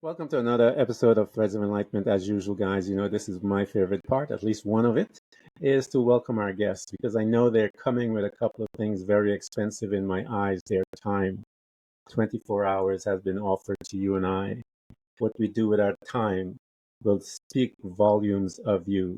Welcome to another episode of Threads of Enlightenment. As usual, guys, this is my favorite part, at least one of it, is to welcome our guests because I know they're coming with a couple of things very expensive in my eyes, their time. 24 hours has been offered to you and I. What we do with our time will speak volumes of you.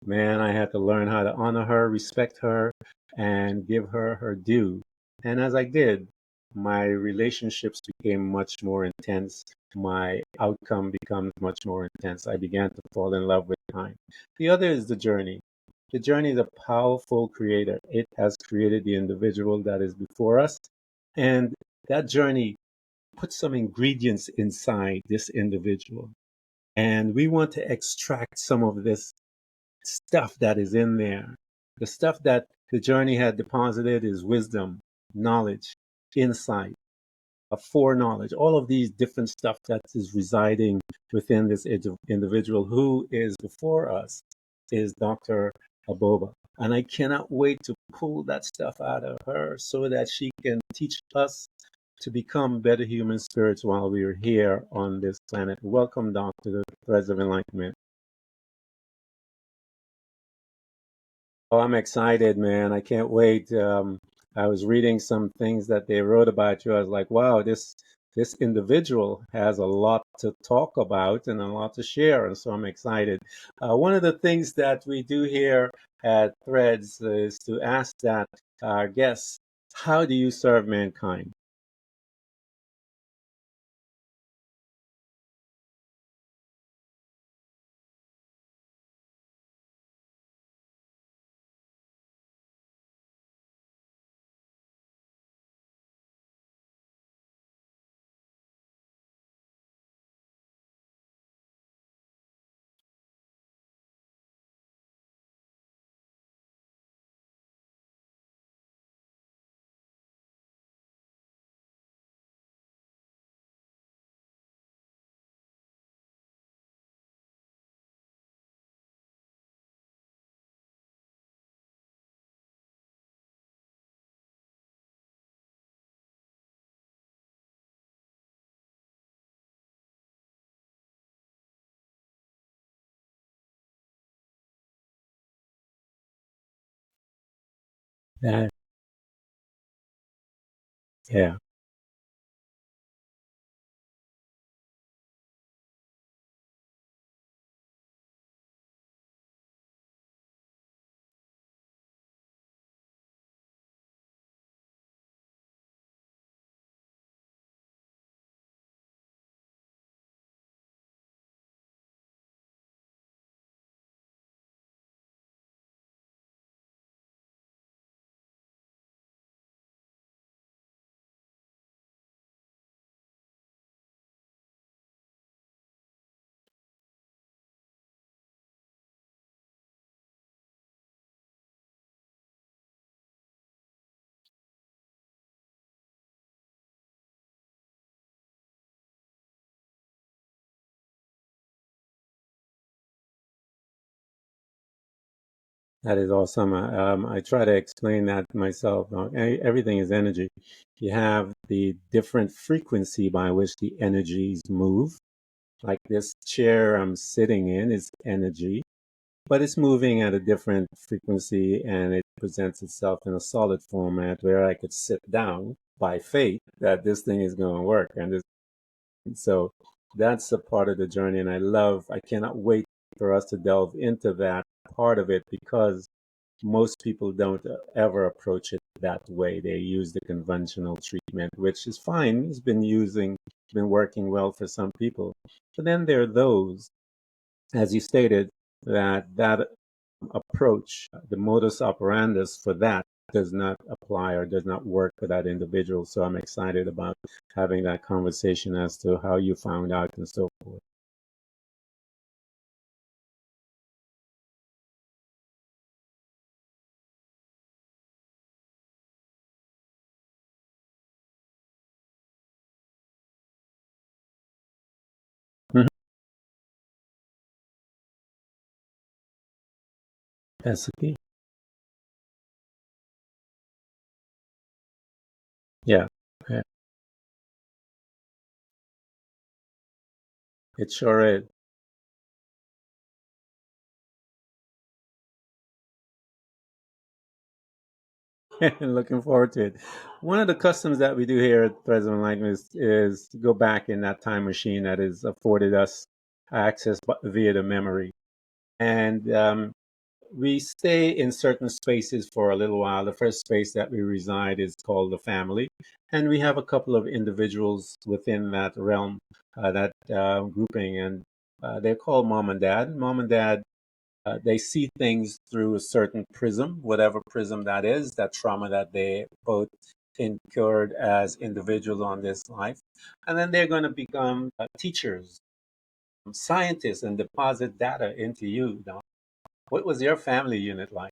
Man, I had to learn how to honor her, respect her, and give her her due. And as I did, my relationships became much more intense. My outcome becomes much more intense. I began to fall in love with time. The other is the journey. The journey is a powerful creator. It has created the individual that is before us. And that journey puts some ingredients inside this individual. And we want to extract some of this stuff that is in there. The stuff that the journey had deposited is wisdom, knowledge, insight, a foreknowledge, all of these different stuff that is residing within this individual who is before us is Dr. Aboaba. And I cannot wait to pull that stuff out of her so that she can teach us to become better human spirits while we are here on this planet. Welcome, Doctor, to the Threads of Enlightenment. Oh, I'm excited, man. I can't wait. I was reading some things that they wrote about you. I was like, wow, this individual has a lot to talk about and a lot to share, and so I'm excited. One of the things that we do here at Threads is to ask that our guests, how do you serve mankind? That, yeah. That is awesome. I try to explain that myself. Everything is energy. You have the different frequency by which the energies move. Like this chair I'm sitting in is energy, but it's moving at a different frequency and it presents itself in a solid format where I could sit down by faith that this thing is going to work. So that's a part of the journey. And I cannot wait for us to delve into that part of it because most people don't ever approach it that way. They use the conventional treatment, which is fine. Been working well for some people. But then there are those, as you stated, that approach, the modus operandus for that does not apply or does not work for that individual. So I'm excited about having that conversation as to how you found out and so forth. Mhm. That's the key. Yeah. Yeah. It sure is. Looking forward to it. One of the customs that we do here at Present Enlightenment is to go back in that time machine that is afforded us access via the memory. And we stay in certain spaces for a little while. The first space that we reside is called the family. And we have a couple of individuals within that realm, that grouping. And they're called mom and dad. Mom and dad, they see things through a certain prism, whatever prism that is, that trauma that they both incurred as individuals on this life. And then they're going to become teachers, scientists, and deposit data into you. Now, what was your family unit like?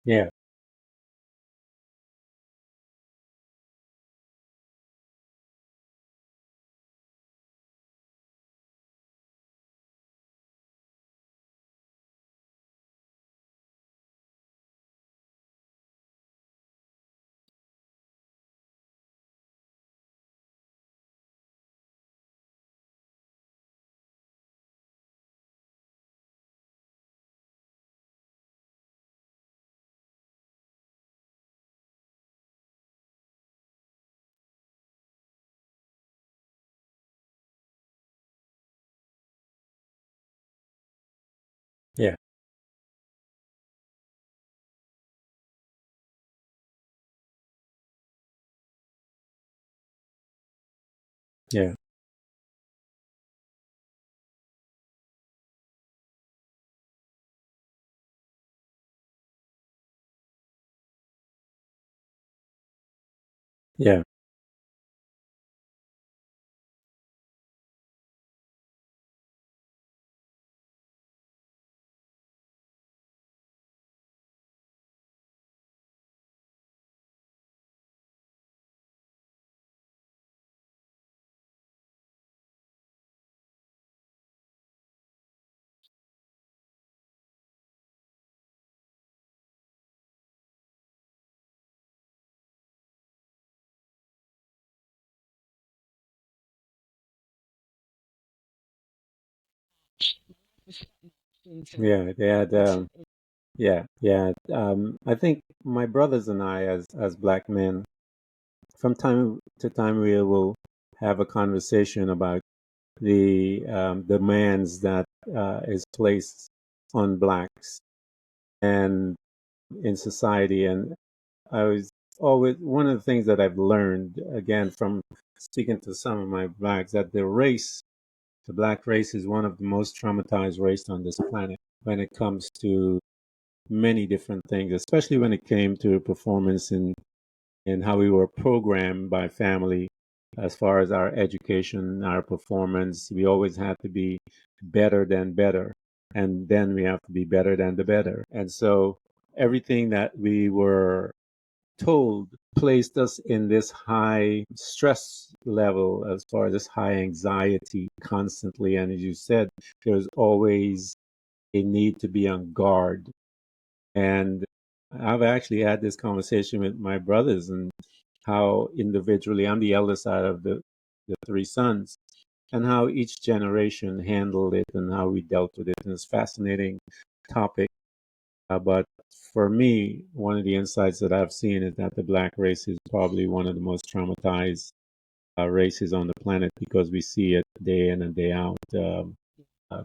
Yeah, yeah, yeah, yeah, yeah. They had, yeah, yeah. I think my brothers and I, as black men, from time to time, we will have a conversation about the demands that is placed on blacks and in society. And I was always one of the things that I've learned again from speaking to some of my blacks that the black race, is one of the most traumatized race on this planet when it comes to many different things, especially when it came to performance and how we were programmed by family as far as our education, our performance. We always had to be better than better. and then we have to be better than the better. And so everything that we were told placed us in this high stress level, as far as this high anxiety constantly. And as you said, there's always a need to be on guard. And I've actually had this conversation with my brothers, and how individually, I'm the eldest out of the three sons, and how each generation handled it and how we dealt with it. And it's a fascinating topic. But for me, one of the insights that I've seen is that the black race is probably one of the most traumatized races on the planet, because we see it day in and day out,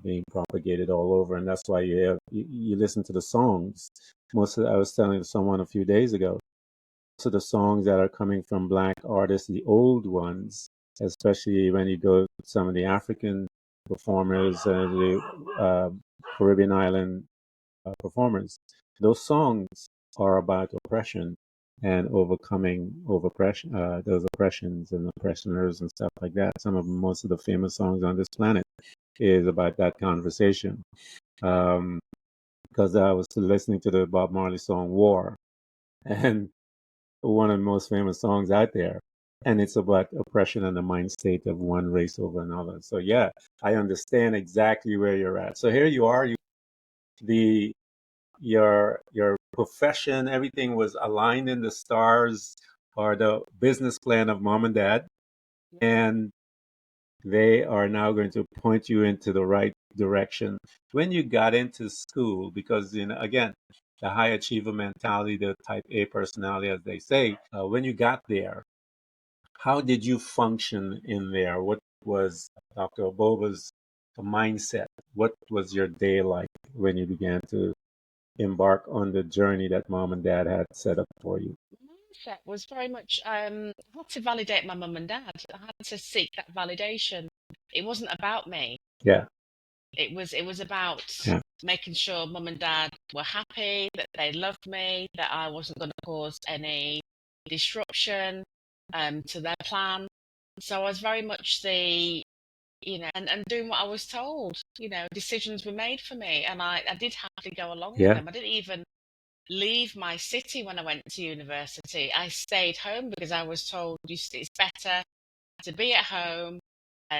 being propagated all over. And that's why you listen to the songs. I was telling someone a few days ago, most of the songs that are coming from black artists, the old ones, especially when you go to some of the African performers and the Caribbean island performers, those songs are about oppression and overcoming those oppressions and oppressors and stuff like that. Most of the famous songs on this planet is about that conversation. Um, because I was listening to the Bob Marley song "War," and one of the most famous songs out there, and it's about oppression and the mind state of one race over another. So yeah, I understand exactly where you're at. So here you are, the your profession, everything was aligned in the stars, or the business plan of mom and dad, and they are now going to point you into the right direction. When you got into school, because again, the high achiever mentality, the type A personality, as they say, when you got there, how did you function in there? What was Dr. Aboba's mindset? What was your day like when you began to embark on the journey that mom and dad had set up for you? Mindset was very much I had to validate my mum and dad. I had to seek that validation. It wasn't about me. Yeah, It was about yeah, making sure mum and dad were happy, that they loved me, that I wasn't going to cause any disruption to their plan. So I was very much and doing what I was told. Decisions were made for me, and I did have to go along with yeah, them. I didn't even leave my city when I went to university. I stayed home because I was told it's better to be at home,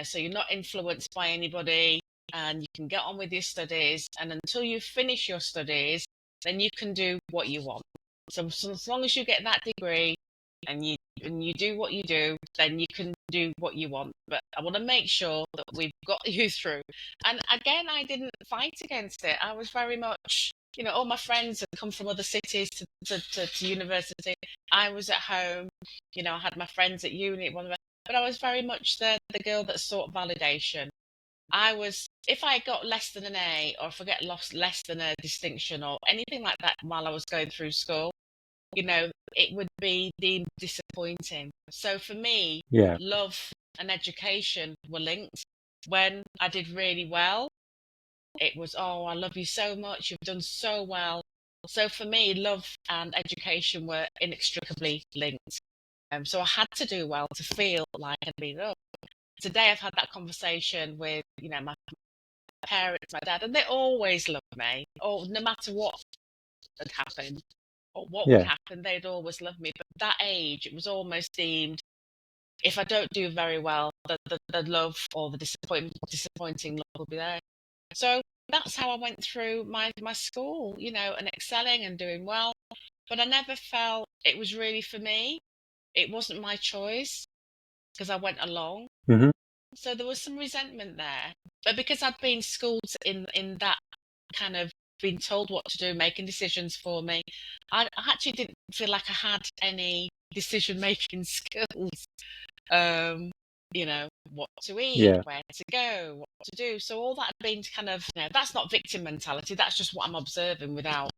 so you're not influenced by anybody, and you can get on with your studies. And until you finish your studies, then you can do what you want. So as long as you get that degree and you do what you do, then you can do what you want. But I want to make sure that we've got you through. And again, I didn't fight against it. I was very much, all my friends had come from other cities to university. I was at home, I had my friends at uni, but I was very much the girl that sought validation. If I got less than an A, or if I get lost less than a distinction or anything like that while I was going through school, it would be deemed disappointing. So for me, yeah, love and education were linked. When I did really well, it was, oh, I love you so much. You've done so well. So for me, love and education were inextricably linked. So I had to do well to feel like I'd been loved. Today I've had that conversation with, my parents, my dad, and they always loved me. Or no matter what had happened or what would yeah, happen, they'd always love me. But that age, it was almost deemed, if I don't do very well, the love or the disappointing love will be there. So that's how I went through my school, and excelling and doing well. But I never felt it was really for me. It wasn't my choice because I went along. hmm, So there was some resentment there. But because I'd been schooled in that kind of being told what to do, making decisions for me, I actually didn't feel like I had any decision making skills. Um, what to eat, yeah, where to go, what to do. So all that had been kind of, that's not victim mentality. That's just what I'm observing without,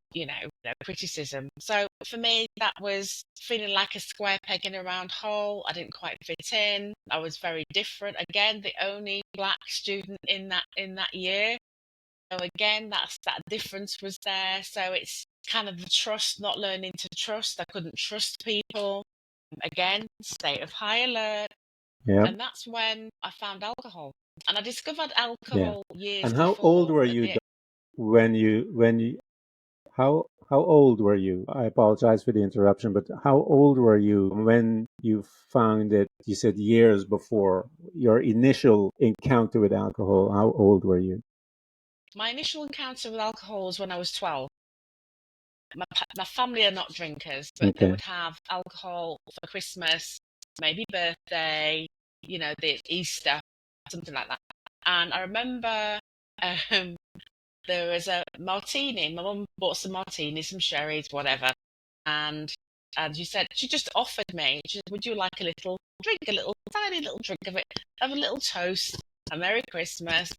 criticism. So for me, that was feeling like a square peg in a round hole. I didn't quite fit in. I was very different. Again, the only black student in that year. So again, that difference was there. So it's kind of the trust, not learning to trust. I couldn't trust people. Again, state of high alert. yeah, And that's when I found alcohol. And I discovered yeah. alcohol years And how old before were at you, the when you how old were you? I apologize for the interruption, but how old were you when you found it? You said years before your initial encounter with alcohol. How old were you? My initial encounter with alcohol was when I was 12. My family are not drinkers, but they Okay. would have alcohol for Christmas, maybe birthday, the Easter, something like that. And I remember um, there was a martini. My mum bought some martinis, some sherries, whatever. And she just offered me. She said, "Would you like a little drink, a little tiny little drink of it? Have a little toast, a Merry Christmas."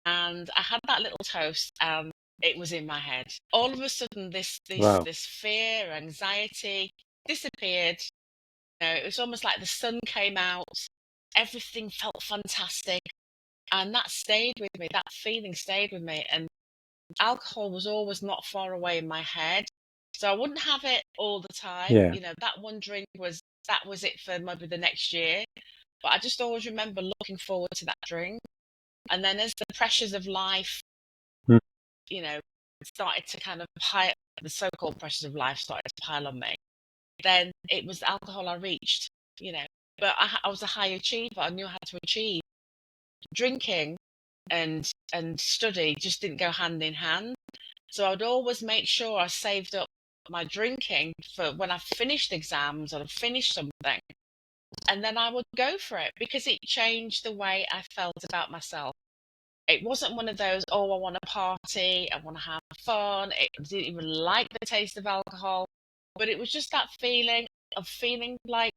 And I had that little toast, and it was in my head. All of a sudden, this this Wow. this fear, anxiety disappeared. It was almost like the sun came out. Everything felt fantastic, and that stayed with me. That feeling stayed with me, and alcohol was always not far away in my head. So I wouldn't have it all the time. Yeah. That one drink was it for maybe the next year. But I just always remember looking forward to that drink. And then as the pressures of life, Hmm. you know, started to kind of pile, the so-called pressures of life started to pile on me, then it was alcohol I reached, you know. But I was a high achiever. I knew how to achieve. Drinking and study just didn't go hand in hand. So I'd always make sure I saved up my drinking for when I finished exams or I finished something. And then I would go for it because it changed the way I felt about myself. It wasn't one of those, oh, I want to party, I want to have fun. It didn't even like the taste of alcohol, but it was just that feeling of feeling like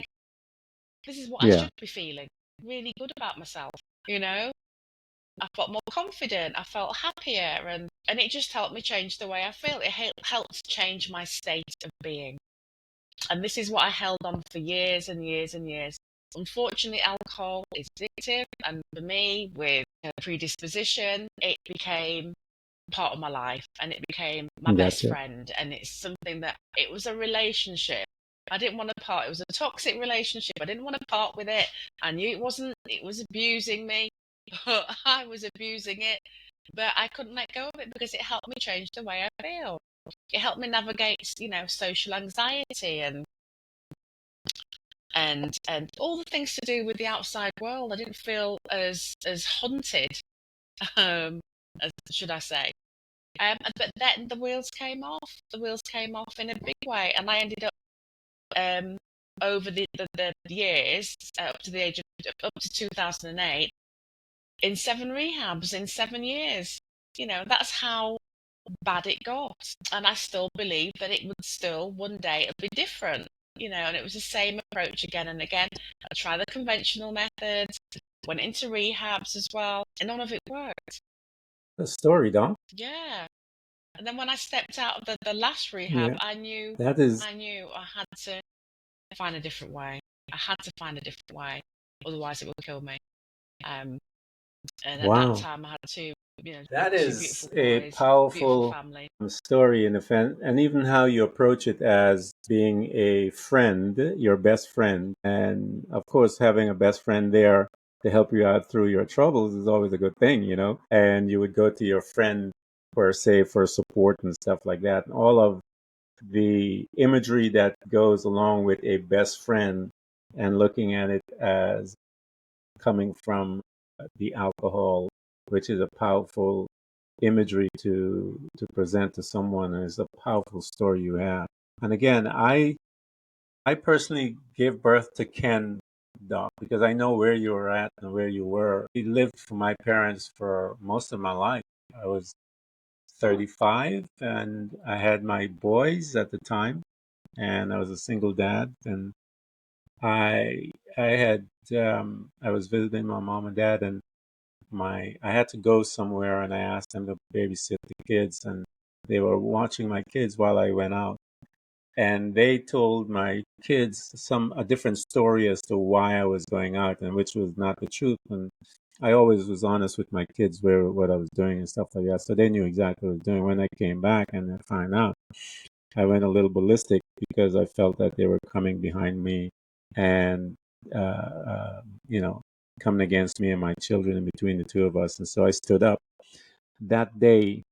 this is what I Yeah. should be feeling, really good about myself, you know? I felt more confident, I felt happier, and it just helped me change the way I feel. It helped change my state of being. And this is what I held on for years and years and years. Unfortunately, alcohol is addictive, and for me, with a predisposition, it became part of my life and it became my That's best it. friend. And it's something that it was a relationship. I didn't want to part. It was a toxic relationship. I didn't want to part with it. I knew it was abusing me, but I was abusing it. But I couldn't let go of it because it helped me change the way I feel. It helped me navigate, social anxiety and all the things to do with the outside world. I didn't feel as haunted, as should I say. But then the wheels came off. The wheels came off in a big way, and I ended up um, over the years up to the age of up to 2008 in 7 rehabs in 7 years. That's how bad it got, and I still believe that it would still one day it'd be different. And it was the same approach again and again. I tried the conventional methods, went into rehabs as well, and none of it worked. The story, Doc. Yeah. And then when I stepped out of the last rehab, Yeah. I knew That is I knew I had to find a different way. I had to find a different way, otherwise it would kill me. Um, and at that wow. time, I had That two is beautiful a boys, beautiful powerful family. story in effect, and even how you approach it as being a friend, your best friend, and of course, having a best friend there to help you out through your troubles is always a good thing, you know. And you would go to your friend per se for support and stuff like that. And all of the imagery that goes along with a best friend and looking at it as coming from the alcohol, which is a powerful imagery to present to someone, and it's a powerful story you have. And again, I personally gave birth to Ken Doh because I know where you were at and where you were. He lived for my parents for most of my life. I was 35 and I had my boys at the time, and I was a single dad, and I had I was visiting my mom and dad, and my I had to go somewhere, and I asked them to babysit the kids, and they were watching my kids while I went out, and they told my kids a different story as to why I was going out, and which was not the truth. And I always was honest with my kids where what I was doing and stuff like that, so they knew exactly what I was doing. When I came back and I found out, I went a little ballistic because I felt that they were coming behind me and, uh, uh, you know, coming against me and my children in between the two of us. And so I stood up that day.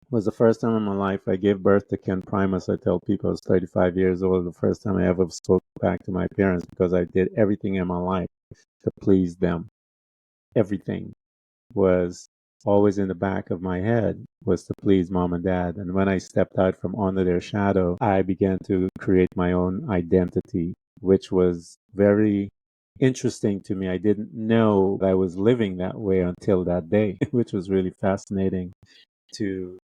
was the first time in my life I gave birth to Ken Primus. I tell people I was 35 years old, the first time I ever spoke back to my parents because I did everything in my life to please them. Everything was always in the back of my head was to please mom and dad. And when I stepped out from under their shadow, I began to create my own identity, which was very interesting to me. I didn't know I was living that way until that day, which was really fascinating to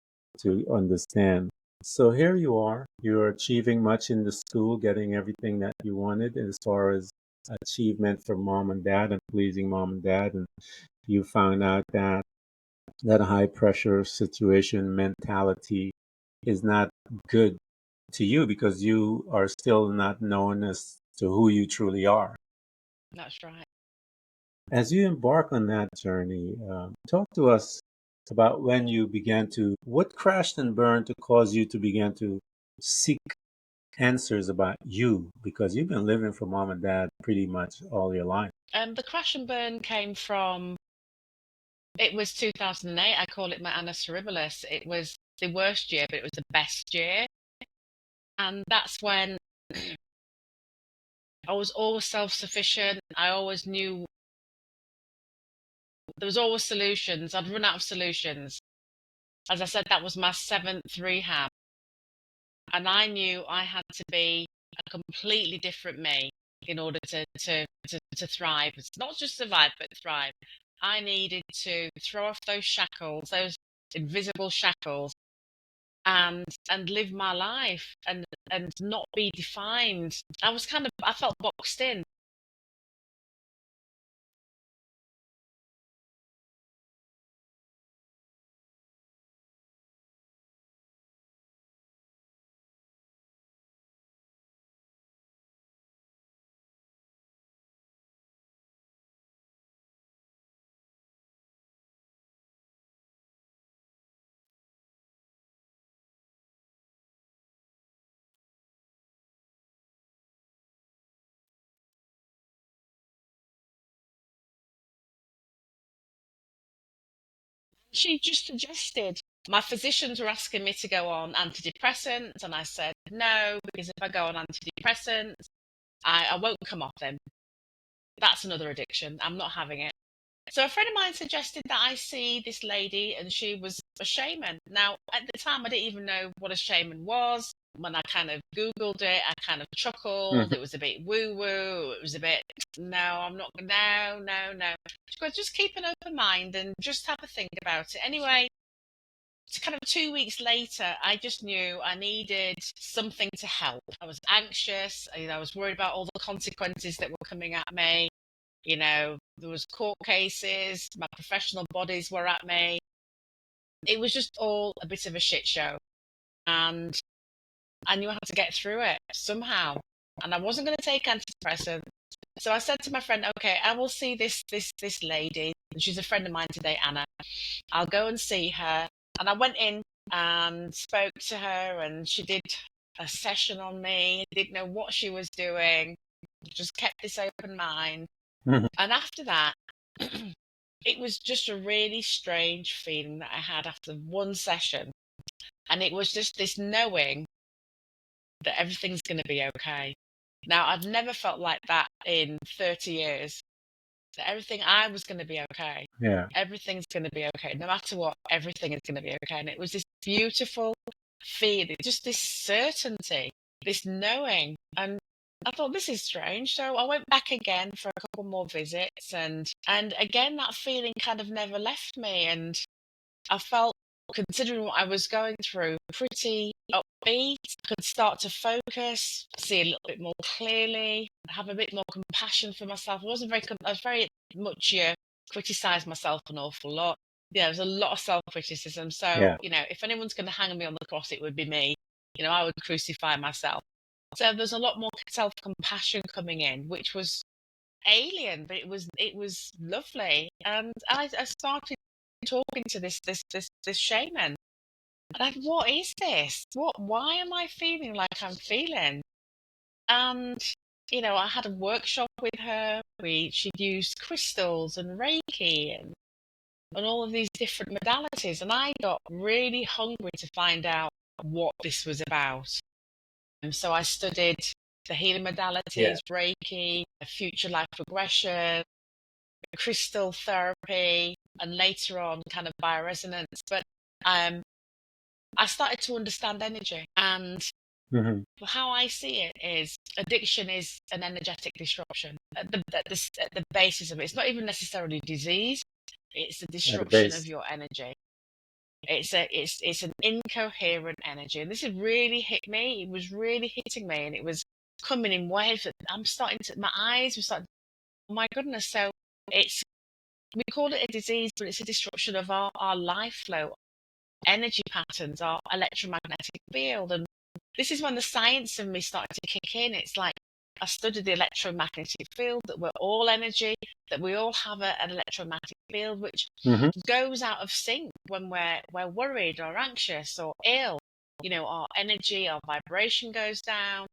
understand. So here you are. You're achieving much in the school, getting everything that you wanted as far as achievement for mom and dad and pleasing mom and dad. And you found out that that high pressure situation mentality is not good to you because you are still not known as to who you truly are. That's right. As you embark on that journey, talk to us about when you began to, what crashed and burned to cause you to begin to seek answers about you because you've been living for mom and dad pretty much all your life. The crash and burn came from, it was 2008. I call it my annus horribilis. It was the worst year, but it was the best year. And that's when I was always self-sufficient. I always knew there was always solutions. I'd run out of solutions. As I said, that was my seventh rehab. And I knew I had to be a completely different me in order to thrive. It's not just survive, but thrive. I needed to throw off those shackles, those invisible shackles, and live my life and not be defined. I felt boxed in. She just suggested, my physicians were asking me to go on antidepressants, and I said no, because if I go on antidepressants, I won't come off them. That's another addiction. I'm not having it. So a friend of mine suggested that I see this lady, and she was a shaman. Now, at the time, I didn't even know what a shaman was. When I kind of Googled it, I kind of chuckled. Mhm. It was a bit woo-woo. It was a bit, no, I'm not, no, no, no. She goes, just keep an open mind and just have a think about it. Anyway, it's kind of 2 weeks later, I just knew I needed something to help. I was anxious. I was worried about all the consequences that were coming at me. There was court cases, my professional bodies were at me. It was just all a bit of a shit show. And I knew I had to get through it somehow. And I wasn't going to take antidepressants. So I said to my friend, okay, I will see this lady. She's a friend of mine today, Anna. I'll go and see her. And I went in and spoke to her, and she did a session on me. I didn't know what she was doing. Just kept this open mind. Mhm. And after that, it was just a really strange feeling that I had after one session. And it was just this knowing that everything's going to be okay. Now, I've never felt like that in 30 years. That everything, I was going to be okay. Yeah. Everything's going to be okay. No matter what, everything is going to be okay. And it was this beautiful feeling, just this certainty, this knowing. And I thought, this is strange. So I went back again for a couple more visits, and again that feeling kind of never left me. And I felt, considering what I was going through, pretty upbeat, could start to focus, see a little bit more clearly, have a bit more compassion for myself. I was very much criticized myself an awful lot. Yeah, there was a lot of self-criticism. So, Yeah. if anyone's going to hang me on the cross, it would be me. I would crucify myself. So there's a lot more self-compassion coming in, which was alien, but it was lovely. And I started talking to this shaman. And what is this? Why am I feeling like I'm feeling? And I had a workshop with her. She'd used crystals and Reiki, and and all of these different modalities. And I got really hungry to find out what this was about. And so I studied the healing modalities, Yeah. Reiki, future life regression, crystal therapy, and later on kind of bioresonance. But I started to understand energy, and Hmm. how I see it is addiction is an energetic disruption at the basis of it. It's not even necessarily disease; it's a At the disruption of base. your energy. It's an incoherent energy, and this had really hit me. It was really hitting me, and it was coming in waves. I'm starting to, my eyes were starting. Oh my goodness! So it's, we call it a disease, but it's a disruption of our life flow, energy patterns, our electromagnetic field. And this is when the science of me started to kick in. It's like I studied the electromagnetic field, that we're all energy, that we all have an electromagnetic field which Hmm. goes out of sync when we're worried or anxious or ill. Our energy, our vibration goes down.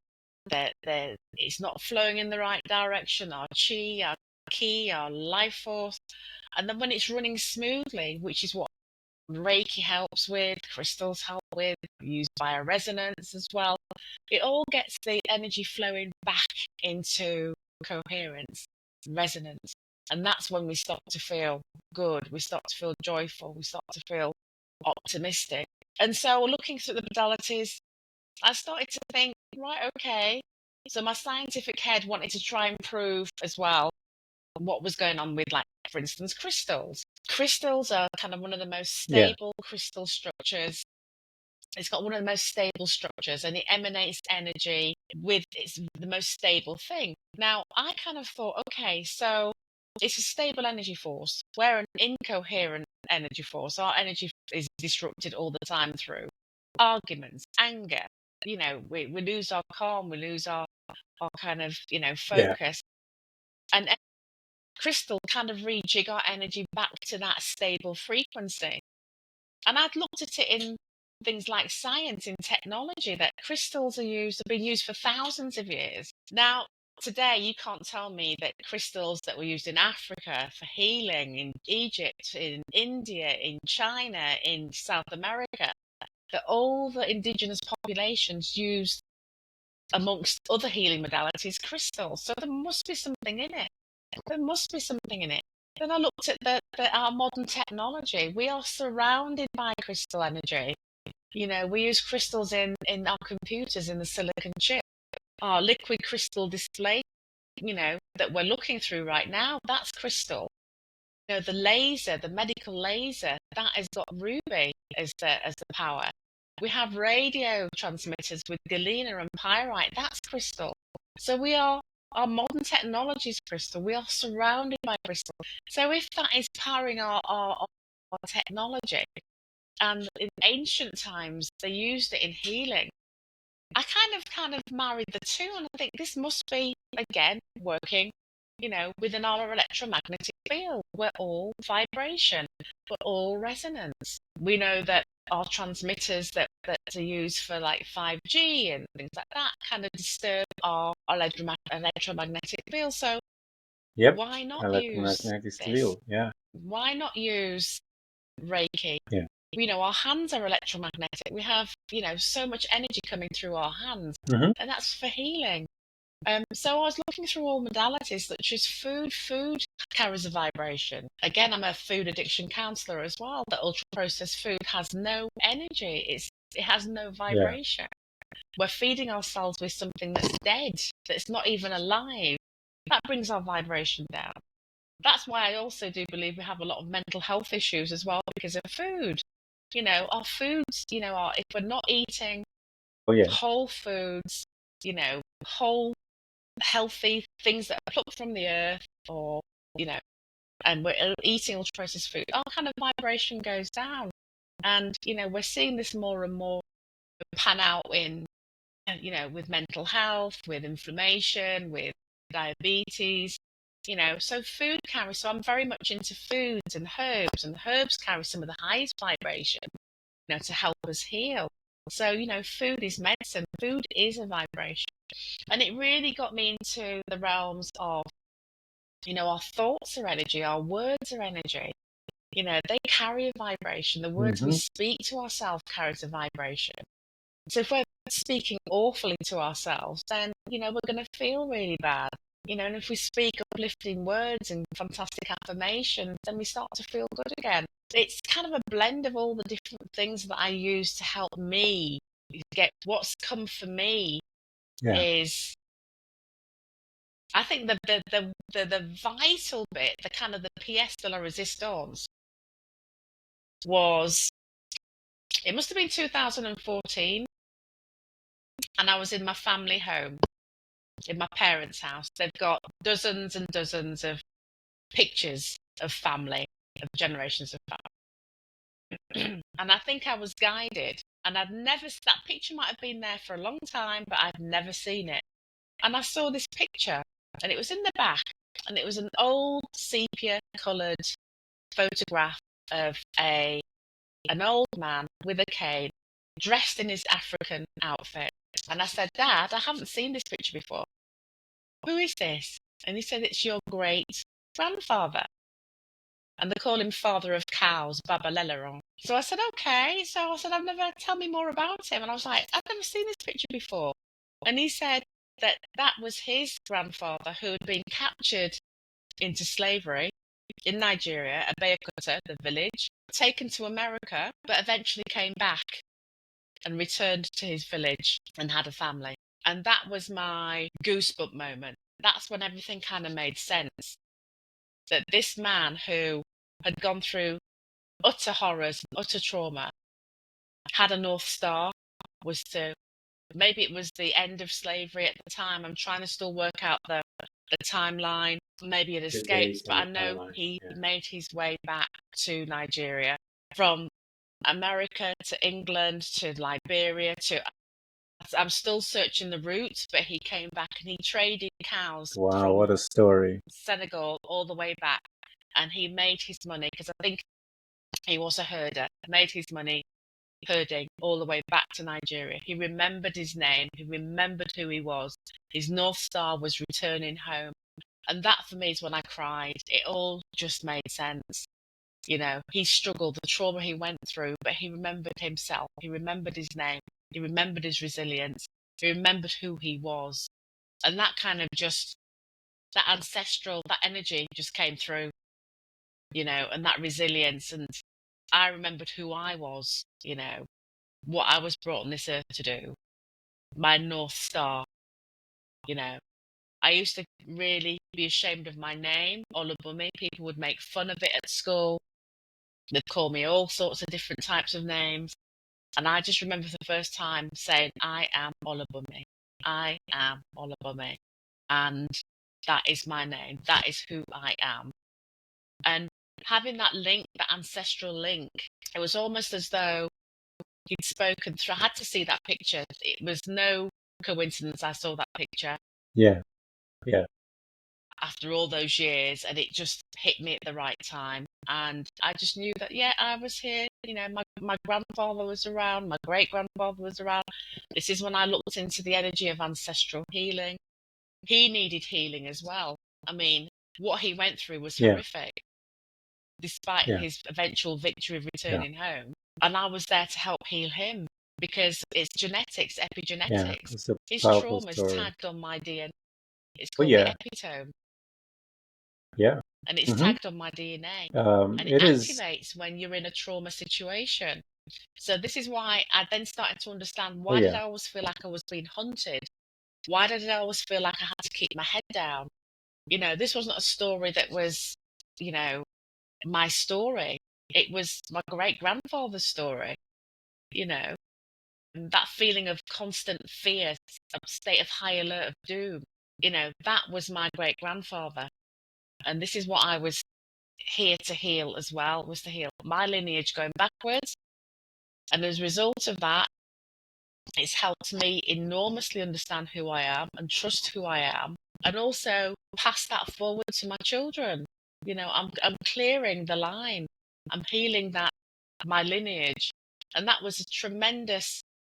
It's not flowing in the right direction. Our chi, our ki, our life force. And then when it's running smoothly, which is what Reiki helps with, crystals help with, use bioresonance as well. It all gets the energy flowing back into coherence, resonance. And that's when we start to feel good, we start to feel joyful, we start to feel optimistic. And so looking through the modalities, I started to think, right, okay. So my scientific head wanted to try and prove as well what was going on with, like, for instance, crystals. Crystals are kind of one of the most Yeah. stable crystal structures. It's got one of the most stable structures, and it emanates energy with, it's the most stable thing. Now, I kind of thought, okay, so it's a stable energy force. We're an incoherent energy force. Our energy is disrupted all the time through arguments, anger. We lose our calm, we lose our kind of, Yeah. focus. And crystal kind of rejig our energy back to that stable frequency. And I'd looked at it in things like science, in technology, that crystals have been used for thousands of years. Now, today, you can't tell me that crystals that were used in Africa for healing, in Egypt, in India, in China, in South America, that all the indigenous populations used, amongst other healing modalities, crystals. So there must be something in it. There must be something in it. Then I looked at our modern technology. We are surrounded by crystal energy. We use crystals in our computers, in the silicon chip. Our liquid crystal display, that we're looking through right now, that's crystal. The laser, the medical laser, that has got ruby as the power. We have radio transmitters with galena and pyrite, that's crystal. So our modern technology is crystal. We are surrounded by crystal. So if that is powering our technology, and in ancient times they used it in healing, I kind of married the two, and I think this must be, again, working, within our electromagnetic field. We're all vibration, we're all resonance. We know that our transmitters that are used for, like, 5G and things like that kind of disturb our electromagnetic field. So Yep. why not use Electromagnetic this? field. Yeah. Why not use Reiki? Yeah. Our hands are electromagnetic. We have, so much energy coming through our hands, Hmm. and that's for healing. So I was looking through all modalities, such as food. Food carries a vibration. Again, I'm a food addiction counselor as well. That ultra processed food has no energy. It has no Yeah. vibration. We're feeding ourselves with something that's dead, that's not even alive. That brings our vibration down. That's why I also do believe we have a lot of mental health issues as well, because of food. Our foods, if we're not eating Oh yeah. whole foods, whole healthy things that are plucked from the earth, or, and we're eating ultra processed food, our kind of vibration goes down. And, we're seeing this more and more pan out in, with mental health, with inflammation, with diabetes. So food carries, so I'm very much into foods and herbs carry some of the highest vibration, to help us heal. So, food is medicine, food is a vibration. And it really got me into the realms of, our thoughts are energy, our words are energy. They carry a vibration. The words we Hmm. speak to ourselves carries a vibration. So if we're speaking awfully to ourselves, then, we're going to feel really bad. And if we speak uplifting words and fantastic affirmations, then we start to feel good again. It's kind of a blend of all the different things that I use to help me get what's come for me. Yeah. Is I think the vital bit, the kind of the pièce de la résistance was, it must have been 2014, and I was in my family home, in my parents' house. They've got dozens and dozens of pictures of family, of generations of family. And I think I was guided, and that picture might have been there for a long time, but I'd never seen it. And I saw this picture, and it was in the back, and it was an old sepia coloured photograph of an old man with a cane, dressed in his African outfit. And I said, Dad, I haven't seen this picture before. Who is this? And he said, it's your great grandfather. And they call him father of cows, Baba Leleron. So I said, okay. So I said, tell me more about him. And I was like, I've never seen this picture before. And he said that was his grandfather who had been captured into slavery in Nigeria, at Abeokuta, the village, taken to America, but eventually came back and returned to his village and had a family. And that was my goosebump moment. That's when everything kind of made sense. That this man who had gone through utter horrors and utter trauma had a North Star, was to, maybe it was the end of slavery at the time. I'm trying to still work out the timeline. Maybe it The escaped, date but and I the know timeline. he Yeah. made his way back to Nigeria, from America to England to Liberia to, I'm still searching the route, but he came back and he traded cows Wow, from what a story. Senegal all the way back. And he made his money, because I think he was a herder, made his money herding all the way back to Nigeria. He remembered his name, he remembered who he was. His North Star was returning home. And that for me is when I cried. It all just made sense. He struggled, the trauma he went through, but he remembered himself. He remembered his name. He remembered his resilience. He remembered who he was. And that kind of just, that ancestral, that energy just came through, and that resilience. And I remembered who I was, what I was brought on this earth to do, my North Star. I used to really be ashamed of my name, Olubumi. People would make fun of it at school. They'd call me all sorts of different types of names. And I just remember the first time saying, I am Olubumi. I am Olubumi. And that is my name. That is who I am. And having that link, that ancestral link, it was almost as though he'd spoken through. I had to see that picture. It was no coincidence I saw that picture Yeah. Yeah. after all those years, and it just hit me at the right time. And I just knew that, yeah, I was here. My grandfather was around, my great grandfather was around. This is when I looked into the energy of ancestral healing. He needed healing as well. I mean, what he went through was Yeah. horrific, despite Yeah. his eventual victory of Yeah. returning home. And I was there to help heal him, because it's genetics, Yeah. epigenetics. It's a His powerful trauma is story. tagged on my DNA. It's Oh called the yeah. epitome, Yeah. and it's Hmm. tagged on my DNA. And it It is. activates when you're in a trauma situation. So this is why I then started to understand, Oh why did yeah. I always feel like I was being hunted? Why did I always feel like I had to keep my head down? This wasn't a story that was, you know, my story. It was my great grandfather's story, you know, and that feeling of constant fear, a state of high alert of doom, that was my great grandfather. And this is what I was here to heal as well, was to heal my lineage going backwards. And as a result of that, it's helped me enormously understand who I am and trust who I am, and also pass that forward to my children. I'm clearing the line. I'm healing that, my lineage. And that was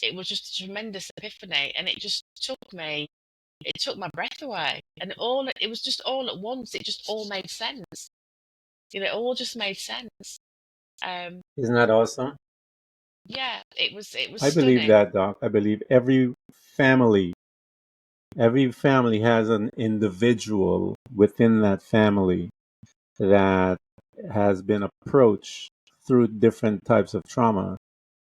it was just a tremendous epiphany. And it took my breath away. And it was just all at once. It just all made sense. It all just made sense. Isn't that awesome? Yeah, it was I believe stunning. that, Doc. I believe every family has an individual within that family that has been approached through different types of trauma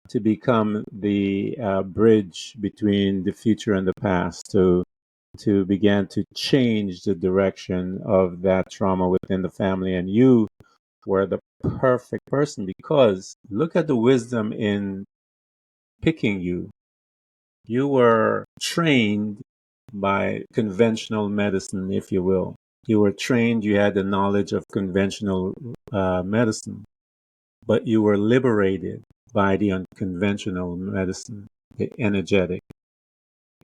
to become the bridge between the future and the past, to begin to change the direction of that trauma within the family. And you were the perfect person, because look at the wisdom in picking you. You were trained by conventional medicine, if you will. You were trained, you had the knowledge of conventional medicine, but you were liberated by the unconventional medicine, the energetic.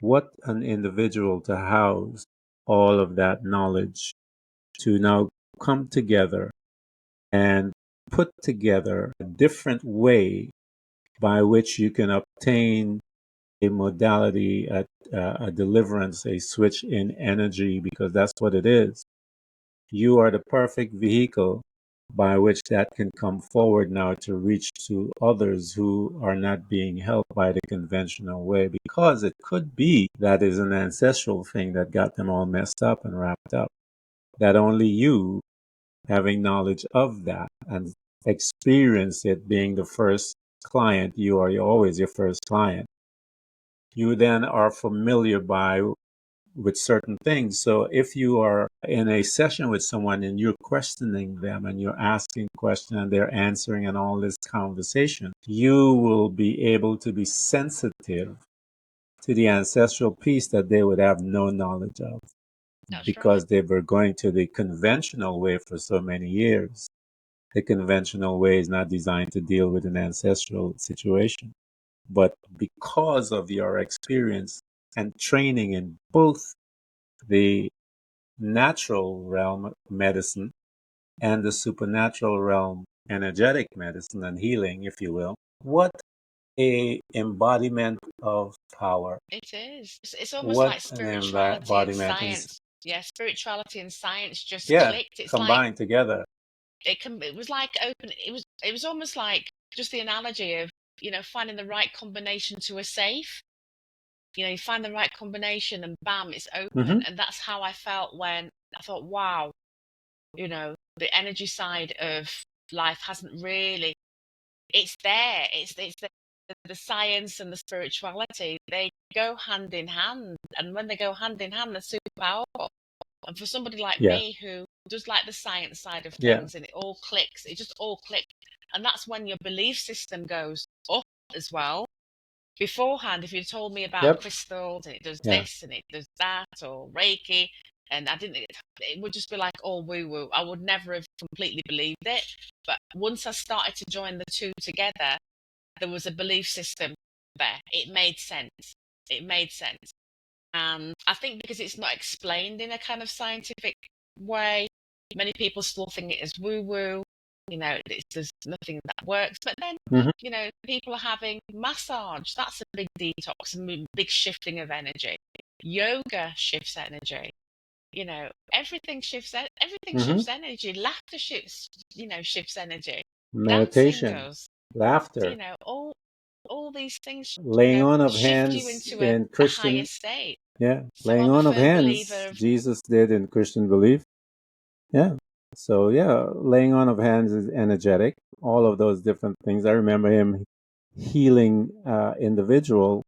What an individual to house all of that knowledge, to now come together and put together a different way by which you can obtain a modality, a deliverance, a switch in energy, because that's what it is. You are the perfect vehicle by which that can come forward now to reach to others who are not being helped by the conventional way, because it could be that is an ancestral thing that got them all messed up and wrapped up. That only you, having knowledge of that and experience it, being the first client, you're always your first client. You then are familiar with certain things. So if you are in a session with someone and you're questioning them and you're asking questions and they're answering and all this conversation, you will be able to be sensitive to the ancestral piece that they would have no knowledge of, That's right. because they were going to the conventional way for so many years. The conventional way is not designed to deal with an ancestral situation. But because of your experience and training in both the natural realm medicine and the supernatural realm energetic medicine and healing, if you will, what a embodiment of power. It is. It's almost What like an spirituality and embodiment. And science. Yeah, spirituality and science just yeah, clicked. It's like combined together. it was like open. It was almost like just the analogy of finding the right combination to a safe. You find the right combination and bam, it's open. Mm-hmm. And that's how I felt when I thought, wow, the energy side of life hasn't really. It's there. It's the science and the spirituality. They go hand in hand, and when they go hand in hand, they're super powerful. And for somebody like Yeah. me who does like the science side of Yeah. things, and it all clicks, it just all clicks, and that's when your belief system goes up as well. Beforehand, if you'd told me about Yep. crystals and it does Yeah. this and it does that, or Reiki, and I didn't, it would just be like all woo woo. I would never have completely believed it. But once I started to join the two together, there was a belief system there. It made sense. It made sense. And I think because it's not explained in a kind of scientific way, many people still think it is woo woo. There's nothing that works. But then, Mm-hmm. people are having massage. That's a big detox, and big shifting of energy. Yoga shifts energy. Everything Mm-hmm. shifts energy. Laughter shifts energy. Dancing Meditation, does. laughter, All these things, laying on of shift you hands into in a higher Christian. state. Yeah, So laying I'm a on of firm believer hands, of Jesus did in Christian belief. Yeah. So yeah, laying on of hands is energetic. All of those different things. I remember him healing individual,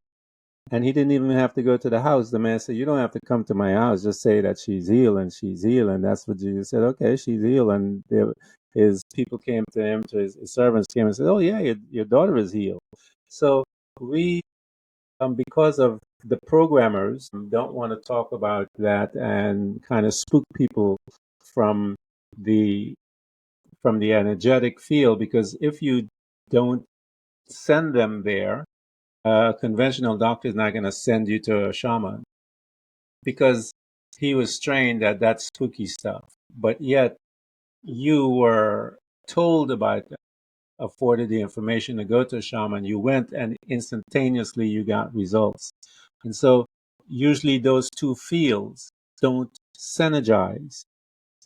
and he didn't even have to go to the house. The man said, "You don't have to come to my house. Just say that she's healed, and she's healed." And that's what Jesus said. Okay, she's healed. And his people came to him, to his servants came and said, "Oh yeah, your daughter is healed." So we, because of the programmers, don't want to talk about that and kind of spook people from the from the energetic field, because if you don't send them there, a conventional doctor is not going to send you to a shaman, because he was trained at that spooky stuff. But yet you were told about, afforded the information to go to a shaman, you went, and instantaneously you got results. And so usually those two fields don't synergize.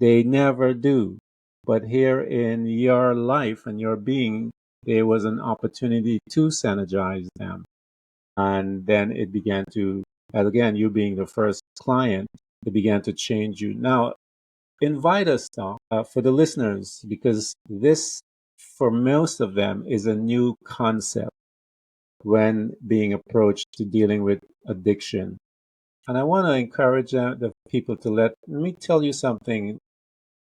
They never do. But here in your life and your being, there was an opportunity to synergize them. And then it began to, and again, you being the first client, it began to change you. Now, invite us, Doc, for the listeners, because this, for most of them, is a new concept when being approached to dealing with addiction. And I want to encourage the people to let me tell you something.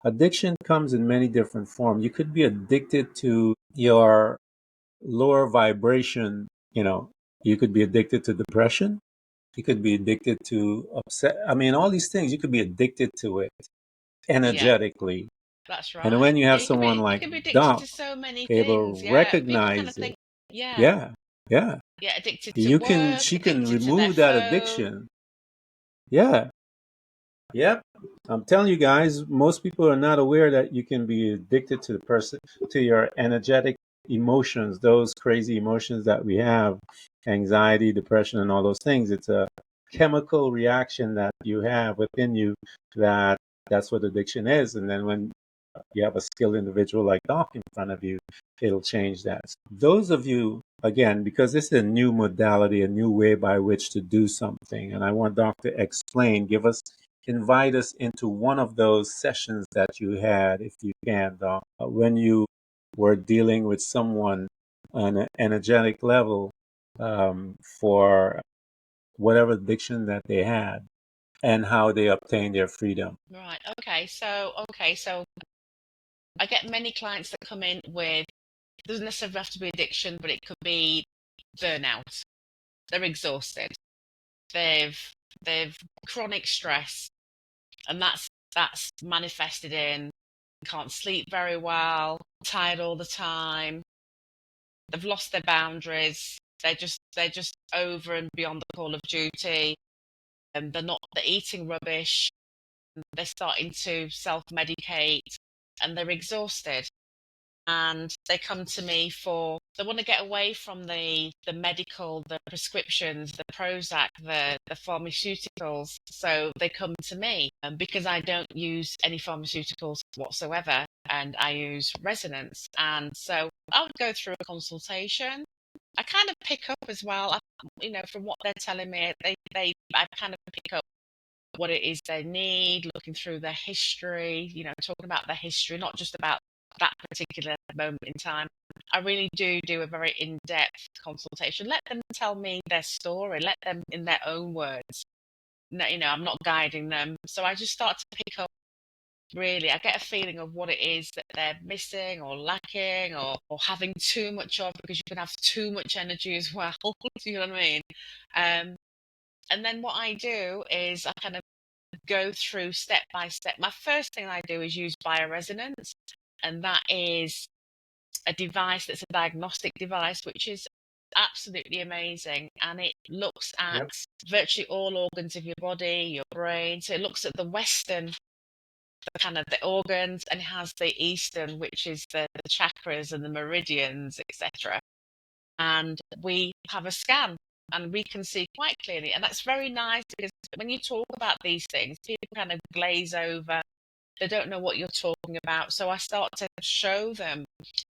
Addiction comes in many different forms. You could be addicted to your lower vibration, you could be addicted to depression. You could be addicted to upset. I mean, all these things, you could be addicted to it Yeah, energetically. that's And right. when you Yeah, have someone you like can be addicted Doc to so many able things. to Yeah, people kind of recognize it, think, yeah, yeah, yeah, yeah, addicted to you can, work, she can addicted to their remove that phone. addiction. Yeah, yep. I'm telling you guys, most people are not aware that you can be addicted to the person, to your energetic emotions, those crazy emotions that we have, anxiety, depression, and all those things. It's a chemical reaction that you have within you that that's what addiction is. And then when you have a skilled individual like Doc in front of you, it'll change that. Those of you, again, because this is a new modality, a new way by which to do something, and I want Doc to explain, invite us into one of those sessions that you had, if you can, Doc, when you were dealing with someone on an energetic level for whatever addiction that they had and how they obtained their freedom. Right. Okay. So I get many clients that come in with, doesn't necessarily have to be addiction, but it could be burnout. They're exhausted. They've they've chronic stress, and that's manifested in can't sleep very well, tired all the time. They've lost their boundaries. They're just over and beyond the call of duty. And they're eating rubbish. They're starting to self-medicate, and they're exhausted. And they come to me for, they want to get away from the medical, the prescriptions, the Prozac, the pharmaceuticals. So they come to me, because I don't use any pharmaceuticals whatsoever, and I use resonance. And so I would go through a consultation. I kind of pick up as well, from what they're telling me. I kind of pick up what it is they need, looking through their history, talking about their history, not just about that particular moment in time. I really do a very in-depth consultation. Let them tell me their story, let them in their own words. No, I'm not guiding them. So I just start to pick up, really. I get a feeling of what it is that they're missing or lacking, or having too much of, because you can have too much energy as well. Do you know what I mean? Um, and then what I do is I kind of go through step by step. My first thing I do is use bioresonance, and that is a device that's a diagnostic device, which is absolutely amazing. And it looks at Yep. virtually all organs of your body, your brain. So it looks at the Western, the kind of the organs, and it has the Eastern, which is the chakras and the meridians, etc. And we have a scan, and we can see quite clearly. And that's very nice, because when you talk about these things, people kind of glaze over. They don't know what you're talking about. So I start to show them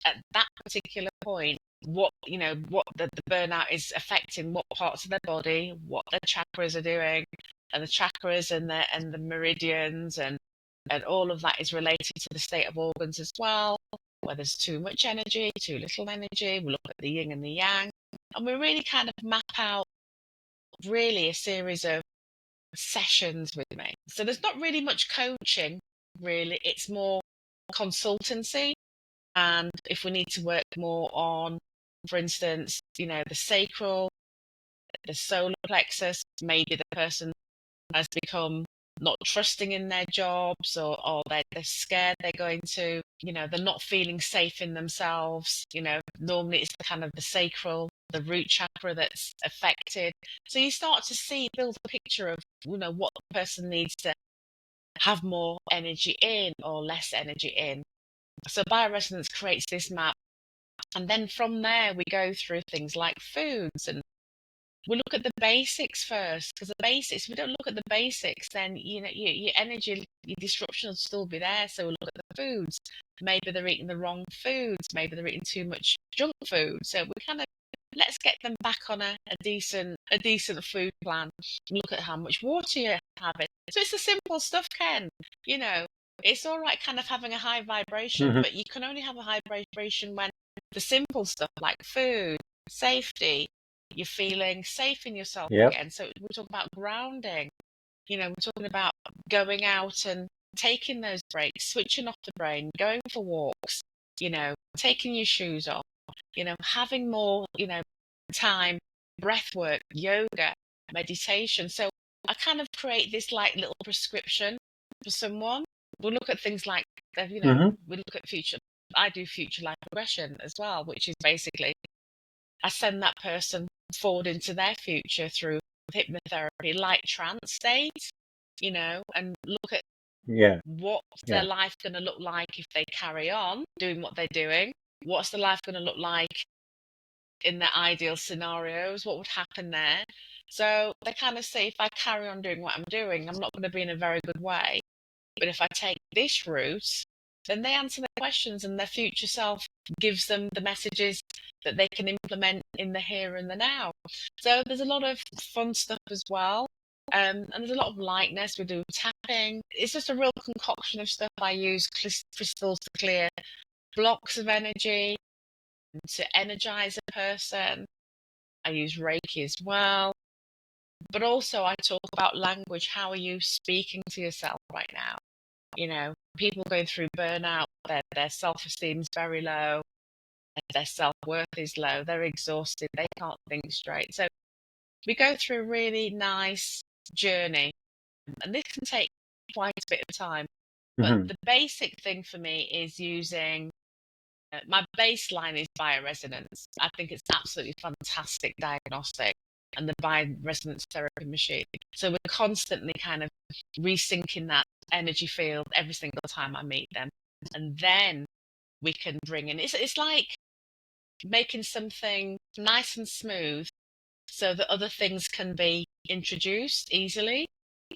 at that particular point what the burnout is affecting, what parts of their body, what their chakras are doing, and the chakras and the meridians, and all of that is related to the state of organs as well, where there's too much energy, too little energy. We look at the yin and the yang, and we really kind of map out, really, a series of sessions with me. So there's not really much coaching, really. It's more consultancy. And if we need to work more on, for instance, the sacral, the solar plexus, maybe the person has become not trusting in their jobs, or they're scared they're going to, they're not feeling safe in themselves. Normally it's the kind of the sacral, the root chakra that's affected. So you start to build a picture of, what the person needs to have more energy in or less energy in. So bioresonance creates this map. And then from there, we go through things like foods, and we look at the basics first, because the basics, if we don't look at the basics, then, your energy, your disruption will still be there. So we look at the foods. Maybe they're eating the wrong foods. Maybe they're eating too much junk food. So we kind of let's get them back on a decent food plan. Look at how much water you're having. So it's the simple stuff, Ken. You know, it's all right kind of having a high vibration, Hmm. but you can only have a high vibration when the simple stuff like food, safety, you're feeling safe in yourself Yep. again. So we talk about grounding. We're talking about going out and taking those breaks, switching off the brain, going for walks, taking your shoes off, having more, time, breath work, yoga, meditation. So I kind of create this like little prescription for someone. We'll look at things like, Hmm. we look at future. I do future life regression as well, which is basically I send that person forward into their future through hypnotherapy, like trance state, and look at Yeah. what's their Yeah. life going to look like if they carry on doing what they're doing. What's the life going to look like in their ideal scenarios? What would happen there? So they kind of say, if I carry on doing what I'm doing, I'm not going to be in a very good way. But if I take this route, then they answer their questions and their future self gives them the messages that they can implement in the here and the now. So there's a lot of fun stuff as well. And there's a lot of lightness. We do tapping. It's just a real concoction of stuff. I use crystals to clear blocks of energy, to energize a person. I use Reiki as well. But also, I talk about language. How are you speaking to yourself right now? People going through burnout, their self-esteem is very low, their self-worth is low, they're exhausted, they can't think straight. So we go through a really nice journey, and this can take quite a bit of time. But Hmm. the basic thing for me is using my baseline is bioresonance. I think it's absolutely fantastic diagnostic and the bioresonance therapy machine. So we're constantly kind of resyncing that energy field every single time I meet them. And then we can bring in it's like making something nice and smooth so that other things can be introduced easily. Yeah.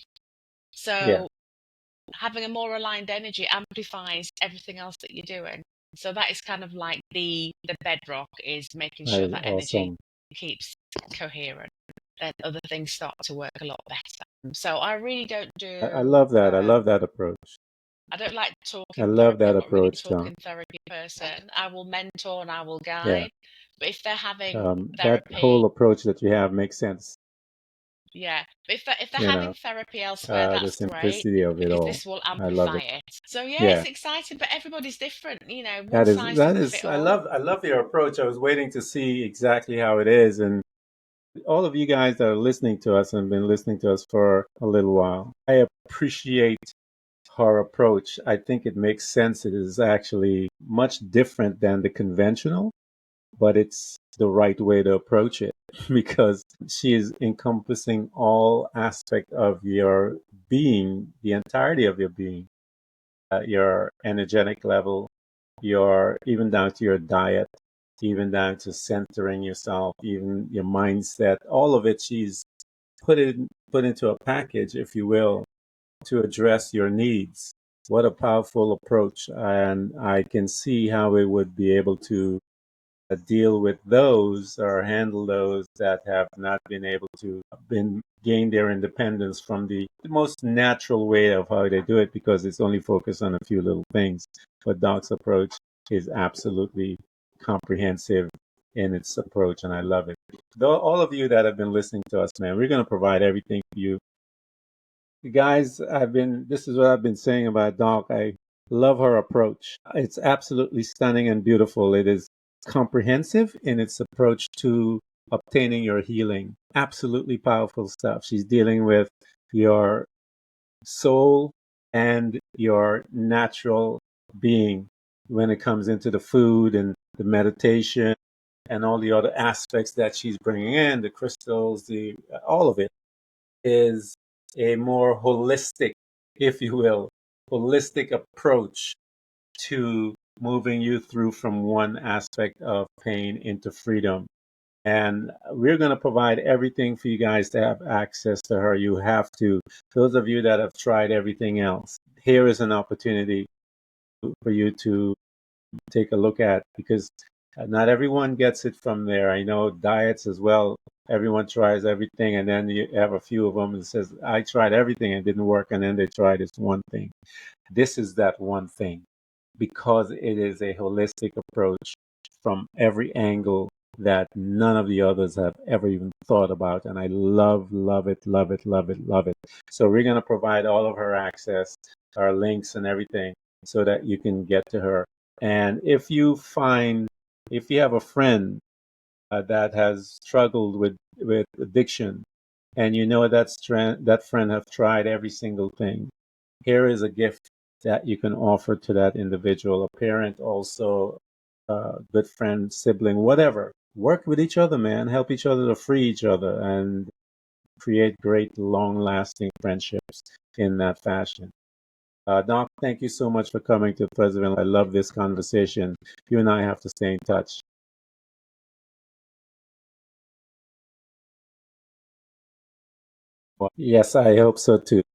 So having a more aligned energy amplifies everything else that you're doing. So that is kind of like the bedrock is making That sure is that energy awesome. keeps coherent. Then other things start to work a lot better. So I really don't I do. love that. I love that approach. I don't like I talking love therapy. that I'm not really a approach, Doc. talking therapy person. I will mentor and I will Yeah. guide. But if they're having That therapy, whole approach that you have makes sense. yeah. But if they're You having know, therapy elsewhere, the that's great simplicity of it because all. this will I love amplify it. it. So yeah, it's Yeah. exciting, but everybody's different. One That is size that doesn't fit is all. I love your approach. I was waiting to see exactly how it is, and all of you guys that are listening to us and been listening to us for a little while. I appreciate her approach. I think it makes sense. It is actually much different than the conventional, but it's the right way to approach it because she is encompassing all aspect of your being, the entirety of your being, your energetic level, your even down to your diet, even down to centering yourself, even your mindset, all of it she's put into a package, if you will, to address your needs. What a powerful approach. And I can see how it would be able to deal with those or handle those that have not been able to been gain their independence from the most natural way of how they do it because it's only focused on a few little things. But Doc's approach is absolutely comprehensive in its approach, and I love it. Though all of you that have been listening to us, man, we're going to provide everything for you guys. This is what I've been saying about Doc. I love her approach. It's absolutely stunning and beautiful. It is comprehensive in its approach to obtaining your healing. Absolutely powerful stuff. She's dealing with your soul and your natural being when it comes into the food and the meditation and all the other aspects that she's bringing in, the crystals, the all of it is a more holistic, if you will, holistic approach to moving you through from one aspect of pain into freedom. And we're going to provide everything for you guys to have access to her. You have to. Those of you that have tried everything else, here is an opportunity for you to take a look at, because not everyone gets it from there. I know diets as well. Everyone tries everything, and then you have a few of them that says, "I tried everything and it didn't work," and then they try this one thing. This is that one thing, because it is a holistic approach from every angle that none of the others have ever even thought about. And I love, love it, love it, love it, love it. So we're going to provide all of her access, our links and everything, so that you can get to her. And if you have a friend that has struggled with addiction, and you know that friend have tried every single thing, here is a gift that you can offer to that individual, a parent also, a good friend, sibling, whatever. Work with each other, man. Help each other to free each other and create great, long lasting friendships in that fashion. Doc, thank you so much for coming to Pleasantville. I love this conversation. You and I have to stay in touch. Well, yes, I hope so too.